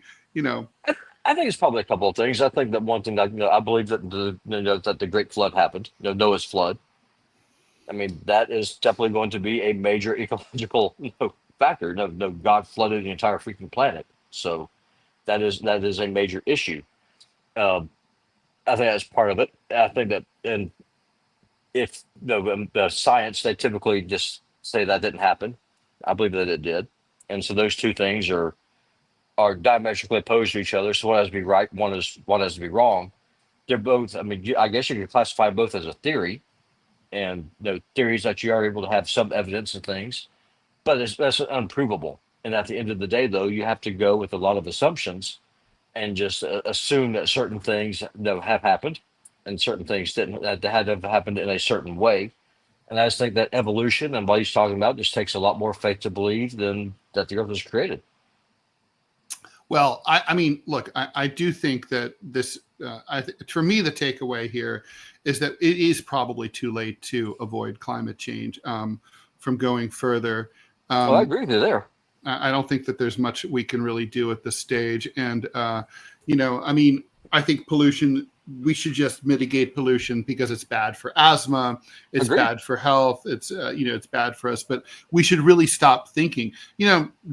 I think it's probably a couple of things. I think that one thing that I believe that that the Great Flood happened, Noah's flood. I mean, that is definitely going to be a major ecological factor. No, God flooded the entire freaking planet, so that is a major issue. Um, I think that's part of it. I think that, and if the science, they typically just say that didn't happen. I believe that it did, and so those two things are diametrically opposed to each other. So one has to be right, one has to be wrong. They're both. I mean, I guess you could classify both as a theory, and theories that you are able to have some evidence and things, but that's unprovable. And at the end of the day, though, you have to go with a lot of assumptions and just assume that certain things have happened and certain things didn't, that had to have happened in a certain way. And I just think that evolution and what he's talking about just takes a lot more faith to believe than that the earth was created. Well, I mean, look, I do think that this, for me, the takeaway here is that it is probably too late to avoid climate change from going further. Well, I agree with you there. I don't think that there's much we can really do at this stage. And, I mean, I think pollution, we should just mitigate pollution because it's bad for asthma. It's Agreed. bad for health. It's bad for us, but we should really stop thinking.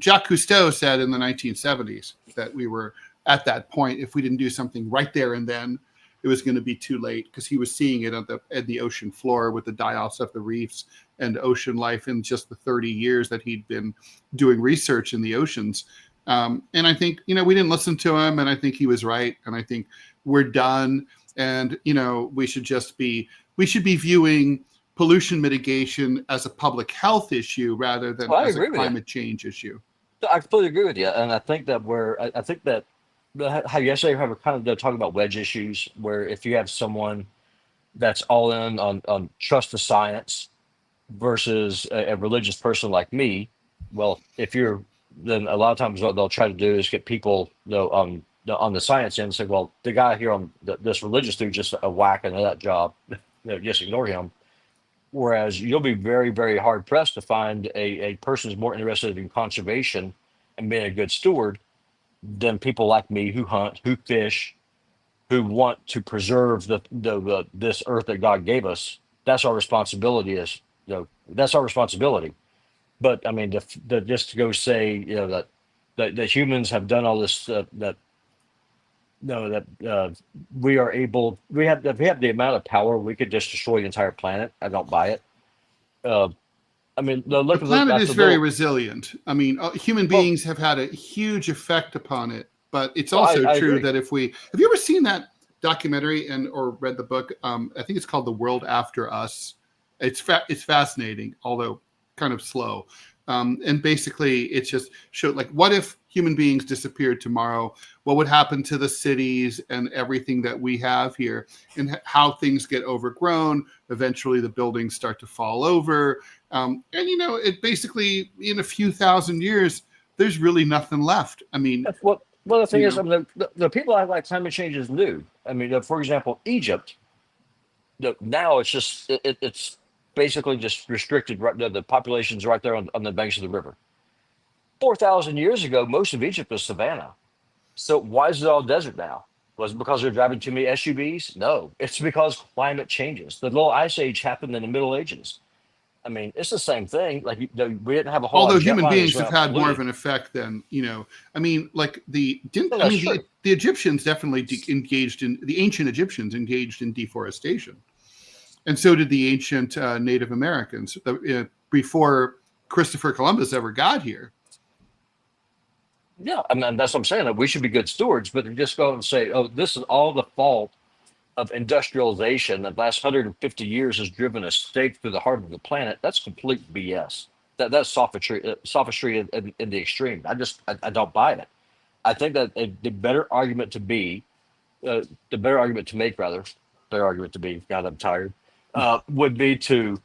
Jacques Cousteau said in the 1970s that we were at that point. If we didn't do something right there and then, it was going to be too late, because he was seeing it at the ocean floor with the die-offs of the reefs and ocean life in just the 30 years that he'd been doing research in the oceans. And I think, we didn't listen to him, and I think he was right. And I think we're done. And, we should be viewing pollution mitigation as a public health issue rather than Well, I as a agree with you. climate change issue. I completely agree with you, and I think that I think that how yesterday we were kind of talking about wedge issues, where if you have someone that's all in on trust the science versus a religious person like me, well, if you're then a lot of times what they'll try to do is get people on the science end and say, well, the guy here on this religious dude just a whack and that job, just ignore him. Whereas you'll be very, very hard pressed to find a person who's more interested in conservation and being a good steward than people like me who hunt, who fish, who want to preserve the this earth that God gave us. That's our responsibility. That's our responsibility. But I mean, the just to go say that humans have done all this that no that we are able we have the amount of power we could just destroy the entire planet. I don't buy it. Uh, I mean, The look planet at is the very little. resilient. I mean, human Well, beings have had a huge effect upon it, but it's well, also I true agree. that if we have you ever seen that documentary and or read the book? I think it's called The World After Us. It's fascinating, although kind of slow. And basically, it's just showed like what if human beings disappeared tomorrow? What would happen to the cities and everything that we have here, and how things get overgrown? Eventually, the buildings start to fall over, and it basically in a few thousand years, there's really nothing left. I mean, That's what. Well, the thing you is, I know, mean, the people act like climate change is new. I mean, for example, Egypt. Now it's just it's basically just restricted. Right, the population's right there on the banks of the river. 4,000 years ago, most of Egypt was savanna. So why is it all desert now? Was it because they're driving too many SUVs? No, it's because climate changes. The little ice age happened in the Middle Ages. I mean, it's the same thing. Like we didn't have a whole lot although of jet human liners beings going have out had more of polluting. an effect than I mean, like the didn't Well, I that's mean true. the Egyptians definitely engaged in the ancient Egyptians engaged in deforestation, and so did the ancient Native Americans before Christopher Columbus ever got here. Yeah, I mean, that's what I'm saying. That we should be good stewards, but to just go and say, "Oh, this is all the fault of industrialization that last 150 years has driven a stake through the heart of the planet," that's complete BS. That's sophistry in the extreme. I don't buy it. I think that the better argument to be, the better argument to make rather, better argument to be. God, I'm tired. Would be to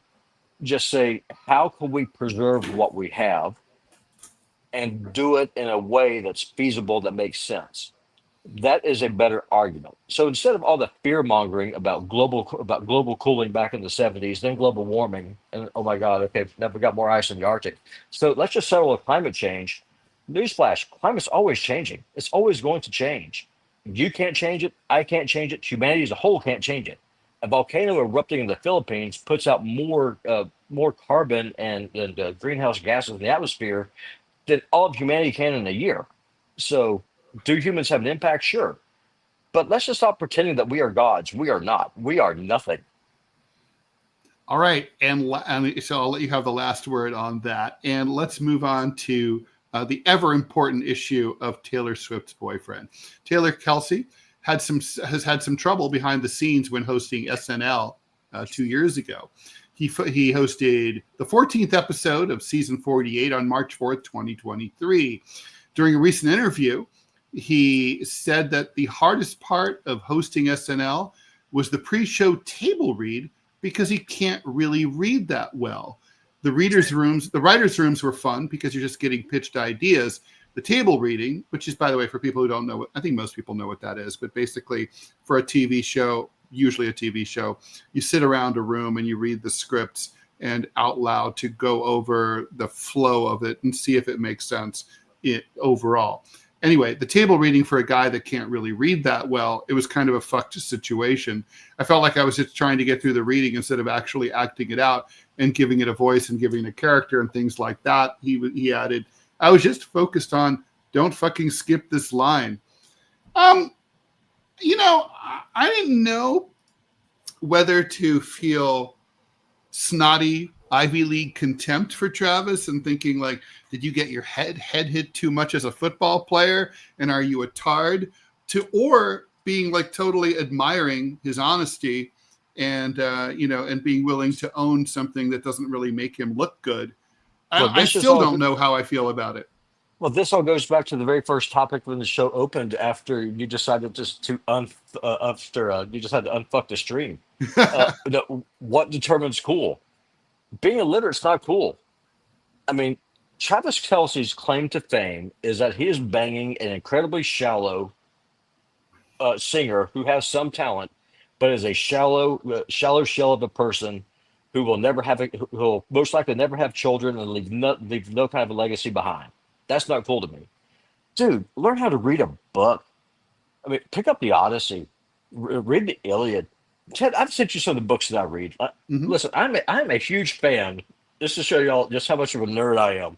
just say, how can we preserve what we have and do it in a way that's feasible that makes sense? That is a better argument. So instead of all the fear mongering about global cooling back in the 70s, then global warming, and oh my God, okay, now we got more ice in the Arctic. So let's just settle with climate change. Newsflash: climate's always changing. It's always going to change. You can't change it. I can't change it. Humanity as a whole can't change it. A volcano erupting in the Philippines puts out more carbon and greenhouse gases in the atmosphere than all of humanity can in a year. So, do humans have an impact? Sure. But let's just stop pretending that we are gods. We are not. We are nothing. All right, and so I'll let you have the last word on that, and let's move on to the ever important issue of Taylor Swift's boyfriend. Taylor Kelsey has had some trouble behind the scenes when hosting SNL 2 years ago. He hosted the 14th episode of season 48 on March 4th, 2023. During a recent interview, he said that the hardest part of hosting SNL was the pre-show table read because he can't really read that well. The writers' rooms were fun because you're just getting pitched ideas. The table reading, which is, by the way, for people who don't know, I think most people know what that is, but basically for a TV show, usually a TV show, you sit around a room and you read the scripts and out loud to go over the flow of it and see if it makes sense overall. Anyway, the table reading for a guy that can't really read that well, it was kind of a fucked situation. I felt like I was just trying to get through the reading instead of actually acting it out and giving it a voice and giving it a character and things like that. He added, I was just focused on don't fucking skip this line. Um, I didn't know whether to feel snotty Ivy League contempt for Travis and thinking like, did you get your head hit too much as a football player? And are you a tard? Or being like totally admiring his honesty and, and being willing to own something that doesn't really make him look good. Well, I still don't know how I feel about it. this all goes back to the very first topic when the show opened. After you decided just to after you just had to unfuck the stream. What determines cool? Being illiterate's not cool. I mean, Travis Kelsey's claim to fame is that he is banging an incredibly shallow, singer who has some talent, but is a shallow shell of a person who will never have who will most likely never have children and leave no kind of a legacy behind. That's not cool to me, dude. Learn how to read a book. I mean, pick up the Odyssey, read the Iliad. Ted, I've sent you some of the books that I read. Hmm. Listen, I'm a huge fan. Just to show y'all just how much of a nerd I am.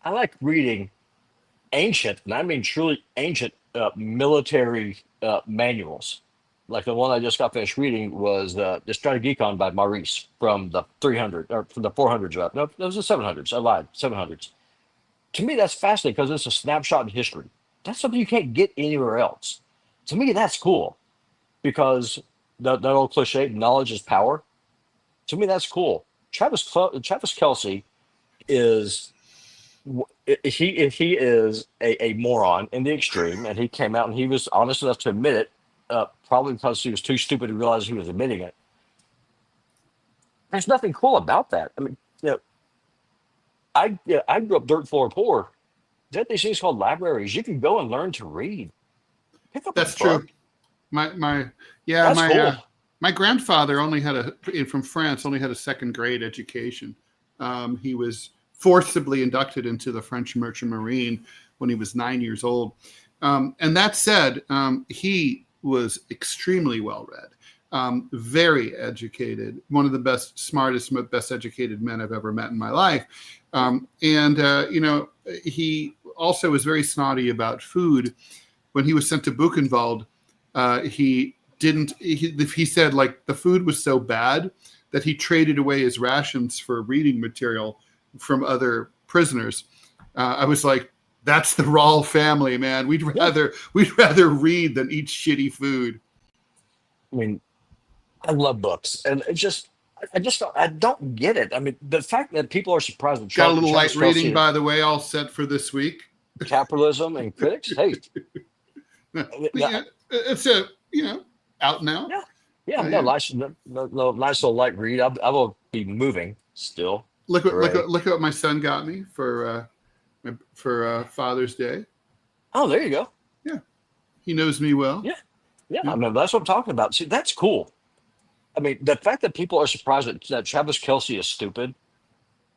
I like reading ancient, and I mean truly ancient military manuals. Like the one I just got finished reading was the Strategicon by Maurice from the 300 or from the 400s. No, it was the 700s. I lied, 700s. To me, that's fascinating because it's a snapshot in history. That's something you can't get anywhere else. To me, that's cool because that old cliche, knowledge is power. To me, that's cool. Travis Kelsey is he is a moron in the extreme, and he came out and he was honest enough to admit it. Probably because he was too stupid to realize he was admitting it. There's nothing cool about that. I mean, I grew up dirt floor poor. There are these things called libraries. You can go and learn to read. Pick up a That's true. book. My yeah, That's cool. my grandfather only had from France only had a second grade education. He was forcibly inducted into the French Merchant Marine when he was 9 years old. And that said, he was extremely well read, very educated, one of the best, smartest, best educated men I've ever met in my life. He also was very snotty about food. When he was sent to Buchenwald, he said like the food was so bad that he traded away his rations for reading material from other prisoners. I was like, that's the Rall family, man. We'd Yeah. rather read than eat shitty food. I mean, I love books, and I don't get it. I mean, the fact that people are surprised with Got a little light Travis reading, Kelsey, by the way, all set for this week. capitalism, and critics. Hey, Yeah, it's a out now. yeah, yeah, no, Yeah. nice little light read. I will be moving still. Hooray. Look at what my son got me for Father's Day. Oh, there you go. Yeah, he knows me well. Yeah, yeah. Yeah. I mean, that's what I'm talking about. See, that's cool. I mean, the fact that people are surprised that Travis Kelsey is stupid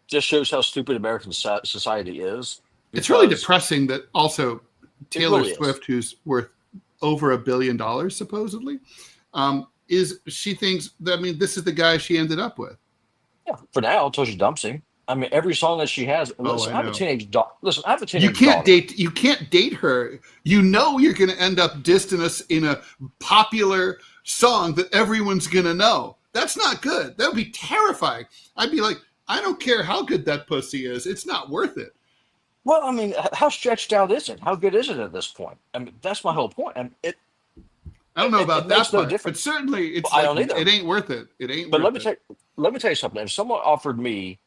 just shows how stupid American society is. It's really Because depressing that also it Taylor really is. Swift, who's worth over $1 billion supposedly, is she thinks that, I mean, this is the guy she ended up with. Yeah, for now, until she dumps him. I mean, every song that she has. Oh, Listen, I I have a know. teenage daughter. Listen, I have a You teenage daughter. you can't date her. You know you're going to end up dissing us in a popular song that everyone's going to know. That's not good. That would be terrifying. I'd be like, I don't care how good that pussy is. It's not worth it. Well, I mean, how stretched out is it? How good is it at this point? I mean, that's my whole point. And I don't know it about that makes no part, but difference. certainly it's Well, I like, don't either. it ain't worth it. It ain't But worth it. let me tell you something. If someone offered me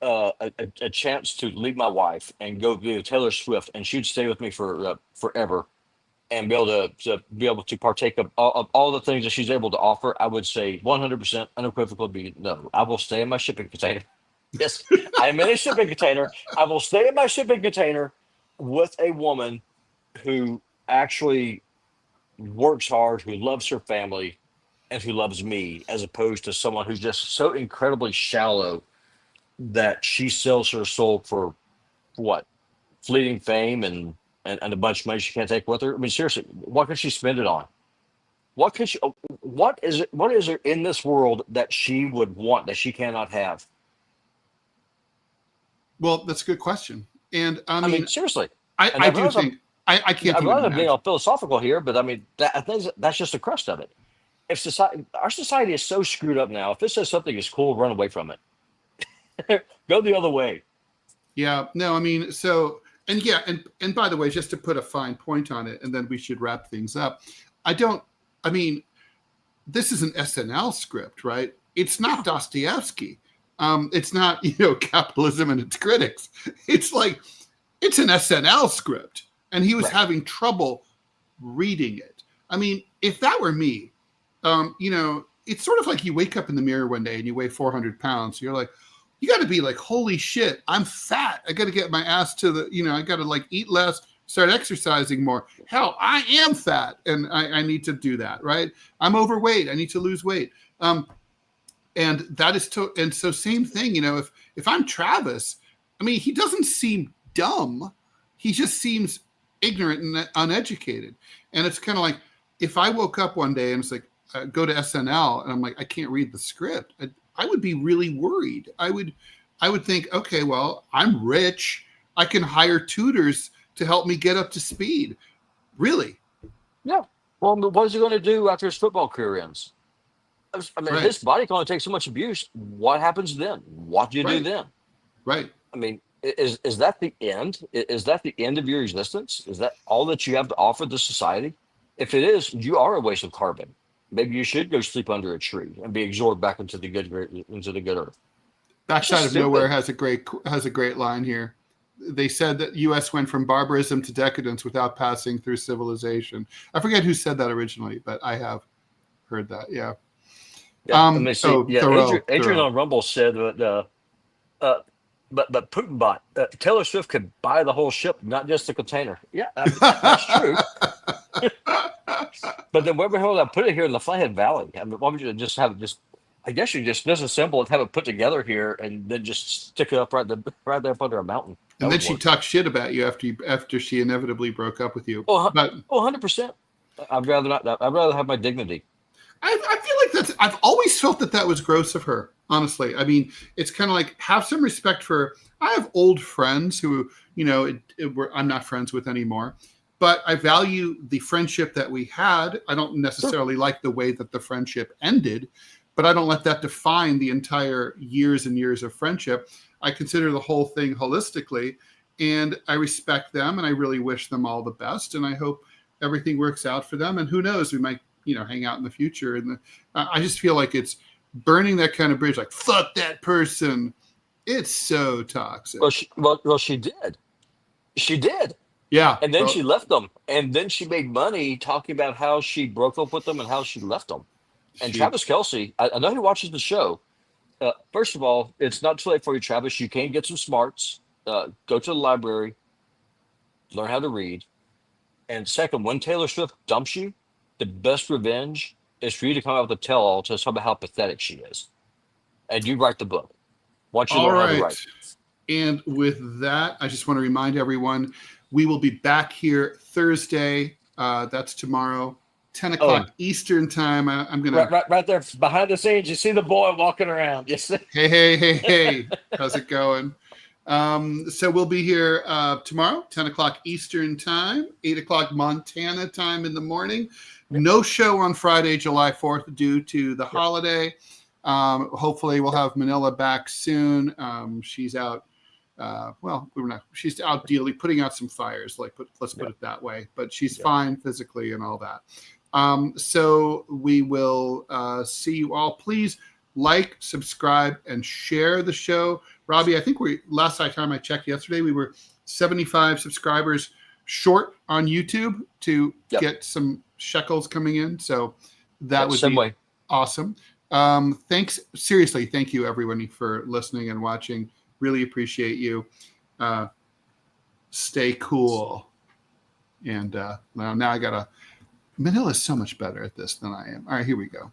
a chance to leave my wife and go be with Taylor Swift, and she'd stay with me for forever, and be able to partake of all the things that she's able to offer, I would say 100% unequivocally be no. I will stay in my shipping container. Yes, I am in a shipping container. I will stay in my shipping container with a woman who actually works hard, who loves her family, and who loves me, as opposed to someone who's just so incredibly shallow that she sells her soul for what, fleeting fame and a bunch of money she can't take with her. I mean, seriously, what can she spend it on? What can she? What is it? What is there in this world that she would want that she cannot have? Well, that's a good question. And I I mean, mean, seriously. I And do think, I I can't even realize I'm being imagine. all philosophical here, but I mean, I think that's just the crust of it. If society, our society is so screwed up now. If it says something is cool, run away from it. Go the other way. Yeah, no, I mean, so, and yeah, and by the way, just to put a fine point on it, and then we should wrap things up. I don't, I mean, this is an SNL script, right? It's not Dostoevsky. It's not, capitalism and its critics. It's like, it's an SNL script, and he was Right. having trouble reading it. I mean, if that were me, it's sort of like you wake up in the mirror one day and you weigh 400 pounds. You're like, you got to be like, holy shit, I'm fat. I got to get my ass to I got to like eat less, start exercising more. Hell, I am fat and I need to do that, right? I'm overweight. I need to lose weight. And that is and so same thing, if I'm Travis, I mean, he doesn't seem dumb. He just seems ignorant and uneducated. And it's kind of like, if I woke up one day and it's like, go to SNL and I'm like, I can't read the script, I would be really worried. I would think, okay, well, I'm rich. I can hire tutors to help me get up to speed. Really? Yeah. Well, what is he going to do after his football career ends? I mean, Right. his body can only take so much abuse. What happens then? What do you do Right. then? Right. I mean, is that the end? Is that the end of your existence? Is that all that you have to offer the society? If it is, you are a waste of carbon. Maybe you should go sleep under a tree and be absorbed back into the good earth. It's Backside just of Nowhere stupid. has a great line here. They said that U.S. went from barbarism to decadence without passing through civilization. I forget who said that originally, but I have heard that. Yeah. Yeah, I mean, see, yeah, Adrian Thoreau. on Rumble said that, uh, but Putin bought Taylor Swift could buy the whole ship, not just the container. Yeah, I mean, that's true. But then where the hell would I put it here in the Flathead Valley? I mean, why would you just have it just? I guess you just disassemble it, have it put together here, and then just stick it up right there up under a mountain. That And then would she work. talked shit about you after she inevitably broke up with you. Oh, But 100%. I'd rather not. I'd rather have my dignity. I feel like I've always felt that was gross of her. Honestly, I mean, it's kind of like, have some respect for. I have old friends who, I'm not friends with anymore, but I value the friendship that we had. I don't Sure. necessarily like the way that the friendship ended, but I don't let that define the entire years and years of friendship. I consider the whole thing holistically, and I respect them, and I really wish them all the best, and I hope everything works out for them. And who knows, we might, hang out in the future. And I just feel like it's burning that kind of bridge, like, fuck that person. It's so toxic. Well, she did. She did. Yeah. And then Well, she left them. And then she made money talking about how she broke up with them and how she left them. And she, Travis Kelsey, I know he watches the show. First of all, it's not too late for you, Travis. You can get some smarts. Go to the library, learn how to read. And second, when Taylor Swift dumps you, the best revenge is for you to come out with a tell-all to us about how pathetic she is. And you write the book. Once you all learn how to right. write. And with that, I just want to remind everyone, we will be back here Thursday. That's tomorrow, 10 Oh, o'clock Eastern time. I'm going to, right there behind the scenes, you see the boy walking around. Yes. hey, how's it going? So we'll be here tomorrow, 10 o'clock Eastern time, 8 o'clock Montana time in the morning. No show on Friday, July 4th, due to the holiday. Hopefully we'll have Manila back soon. She's out. She's out putting out some fires, let's put it that way. But she's fine physically and all that. So we will see you all. Please like, subscribe, and share the show. Robby, I think last time I checked yesterday, we were 75 subscribers short on YouTube to get some shekels coming in. So that would be way. awesome. Thanks. Seriously, thank you everyone for listening and watching. Really appreciate you. Stay cool. And now I gotta. Manila's so much better at this than I am. All right, here we go.